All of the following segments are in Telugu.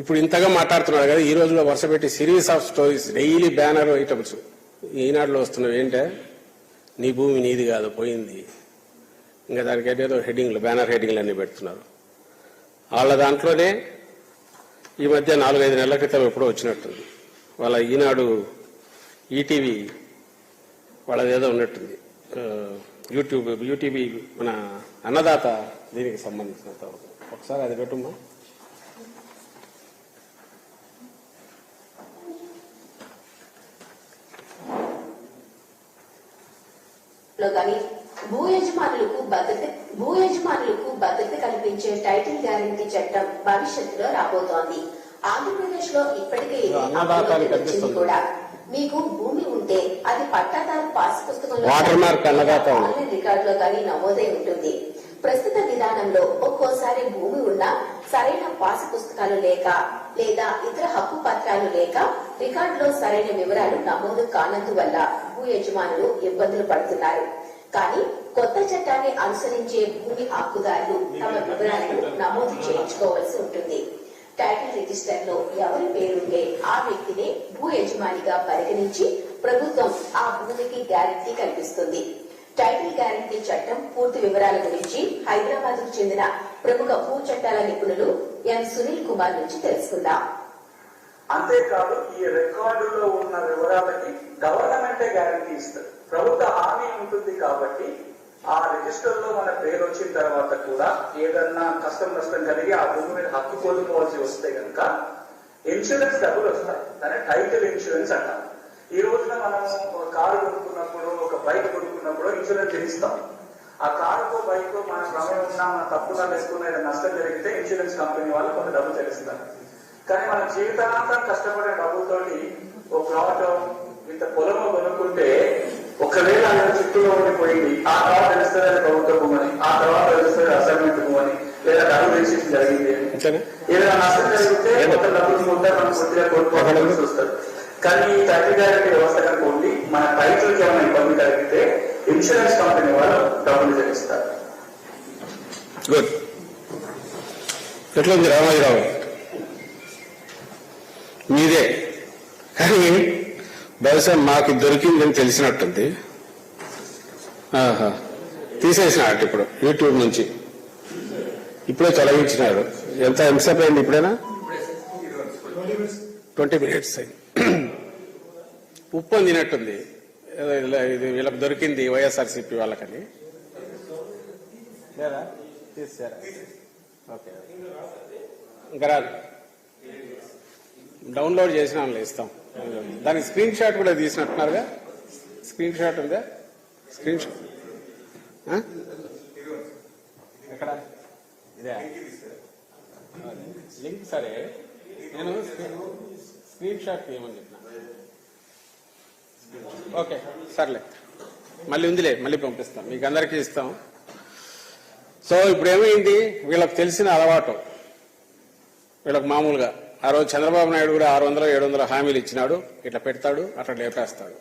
ఇప్పుడు ఇంతగా మాట్లాడుతున్నాడు కదా, ఈ రోజులో వరుస పెట్టి series of stories daily banner items ఈనాడులో వస్తున్నవి ఏంటే, నీ భూమి నీది కాదు పోయింది, ఇంకా దానికి ఏదో హెడ్డింగ్లు బ్యానర్ హెడ్డింగ్లు అన్నీ పెడుతున్నారు. వాళ్ళ దాంట్లోనే ఈ మధ్య 4-5 నెలల క్రితం ఎప్పుడో వచ్చినట్టుంది, వాళ్ళ ఈనాడు ఈటీవీ వాళ్ళది ఏదో ఉన్నట్టుంది, యూటీవీ మన అన్నదాత దీనికి సంబంధించినంత ఒకసారి అది పెట్టుమ్మా. భూ యజమానులకు భద్రత కల్పించే టైటిల్ గ్యారంటీ చట్టం భవిష్యత్తులో రాబోతోంది. ఆంధ్రప్రదేశ్ లో ఇప్పటికే కూడా మీకు భూమి ఉంటే అది పట్టాదారు పాస్ పుస్తకంలో రికార్డులో కానీ నమోదై ఉంటుంది. ప్రస్తుత విధానంలో ఒక్కోసారి భూమి ఉన్నా సరైన పాస్ పుస్తకాలు లేక లేదా ఇతర హక్కు పత్రాలు లేక రికార్డులో సరైన వివరాలు నమోదు కానందువల్ల భూ యజమానులు ఇబ్బందులు పడుతున్నారు. కానీ కొత్త చట్టాన్ని అనుసరించే భూమి హక్కుదారులు తమ వివరాలను నమోదు చేయించుకోవాల్సి ఉంటుంది. టైటిల్ రిజిస్టర్ లో ఎవరి పేరుంటే ఆ వ్యక్తినే భూ యజమానిగా పరిగణించి ప్రభుత్వం ఆ భూమికి గ్యారంటీ కల్పిస్తుంది. టైటిల్ గ్యారంటీ చట్టం పూర్తి వివరాల గురించి హైదరాబాద్ కు చెందిన ప్రముఖ భూ చట్టాల నిపుణులు ఎం సునీల్ కుమార్ నుంచి తెలుసుకుందాం. అంతేకాదు, ఈ రికార్డులో ఉన్న వివరాలకి గవర్నమెంటే గ్యారంటీ ఇస్తారు. ప్రభుత్వ హామీ ఉంటుంది కాబట్టి ఆ రిజిస్టర్ లో మన పేరు వచ్చిన తర్వాత కూడా ఏదన్నా కష్టం కలిగి ఆ భూమి మీద హక్కు కోల్పోవాల్సి వస్తే కనుక ఇన్సూరెన్స్ డబ్బులు వస్తాయి. దాన్ని టైటిల్ ఇన్సూరెన్స్ అంటారు. ఈ రోజున మనం ఒక కారు కొనుక్కున్నప్పుడు, ఒక బైక్ కొనుక్కున్నప్పుడు ఇన్సూరెన్స్ చెల్లిస్తాం. ఆ కారుకో బైక్ మన ప్రమేయం ఉన్నా, మన తప్పుగా వేసుకున్న ఏదైనా నష్టం జరిగితే ఇన్సూరెన్స్ కంపెనీ వాళ్ళు కొంత డబ్బు చెల్లిస్తారు. కానీ మన జీవితాంతం కష్టపడే డబ్బులతోటి ఒక ప్లాట్ ఇంత పొలము కొనుక్కుంటే ఒకవేళ ఆయన చుట్టూలో ఉండిపోయింది, ఆ తర్వాత తెలుస్తుంది ప్రభుత్వ భూమని, ఆ తర్వాత తెలుస్తుంది అసైన్మెంట్ భూమని, లేదా డబ్బు రిజిస్ట్రేషన్ జరిగింది, ఏదైనా నష్టం జరిగితే కొంత డబ్బులు ఉంటే మనం కొద్దిగా కోల్పోవాల్సి వస్తుంది. కానీ ఈ టైటిల్ గ్యారంటీ వ్యవస్థ కనుక ఉండి మన టైటిల్కి ఏమైనా ఇబ్బంది కలిగితే ఇన్సూరెన్స్ కంపెనీ వాళ్ళు డబ్బులు చెల్లిస్తారు. గుడ్. ఎట్లా ఉంది రామాజీరావు? మీదే, కానీ బహుశా మాకు దొరికిందని తెలిసినట్టుంది. తీసేసినాడు ఇప్పుడు యూట్యూబ్ నుంచి, ఇప్పుడే తొలగించినాడు. ఎంతసేపు అయింది? ఇప్పుడేనా 20 minutes అయింది. ఉప్పు అందినట్టుంది, ఇది వీళ్ళకి దొరికింది వైఎస్ఆర్సీపీ వాళ్ళకని. తీసారా? ఓకే, ఇంకా రాదు. డౌన్లోడ్ చేసిన ఇస్తాం. దానికి స్క్రీన్ షాట్ కూడా తీసినట్టున్నారుగా. స్క్రీన్ షాట్ ఉందా? స్క్రీన్ షాట్ ఎక్కడ? ఇదే లింక్. సరే, నేను స్క్రీన్ షాట్ తీయమని చెప్పిన. ఓకే, సర్లే, మళ్ళీ ఉందిలే, మళ్ళీ పంపిస్తాం, మీకు అందరికీ ఇస్తాం. సో ఇప్పుడు ఏమైంది, వీళ్ళకి తెలిసిన అలవాటు, వీళ్ళకి మామూలుగా ఆ రోజు చంద్రబాబు నాయుడు కూడా 600-700 హామీలు ఇచ్చినాడు, ఇట్లా పెడతాడు, అట్లా లేపేస్తాడు.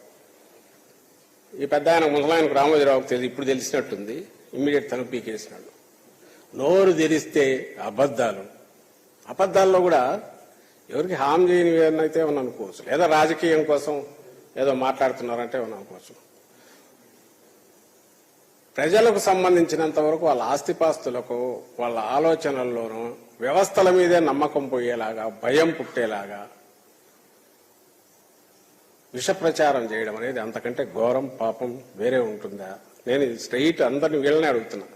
ఈ పెద్ద ఆయన ముసలాయనకు రామోజీరావుకు ఇప్పుడు తెలిసినట్టుంది, ఇమ్మీడియట్ తను పీకేసినాడు. నోరు తెరిస్తే అబద్ధాల్లో కూడా ఎవరికి హామీ చేయని అయితే ఏమన్నా అనుకోవచ్చు, లేదా రాజకీయం కోసం ఏదో మాట్లాడుతున్నారంటే ఏమన్నా అనుకోవచ్చు. ప్రజలకు సంబంధించినంత వరకు వాళ్ళ ఆస్తిపాస్తులకు, వాళ్ళ ఆలోచనల్లోనూ వ్యవస్థల మీదే నమ్మకం పోయేలాగా, భయం పుట్టేలాగా విష ప్రచారం చేయడం అనేది అంతకంటే ఘోరం, పాపం వేరే ఉంటుందా? నేను స్ట్రైట్ అందరిని వీళ్ళనే అడుగుతున్నా.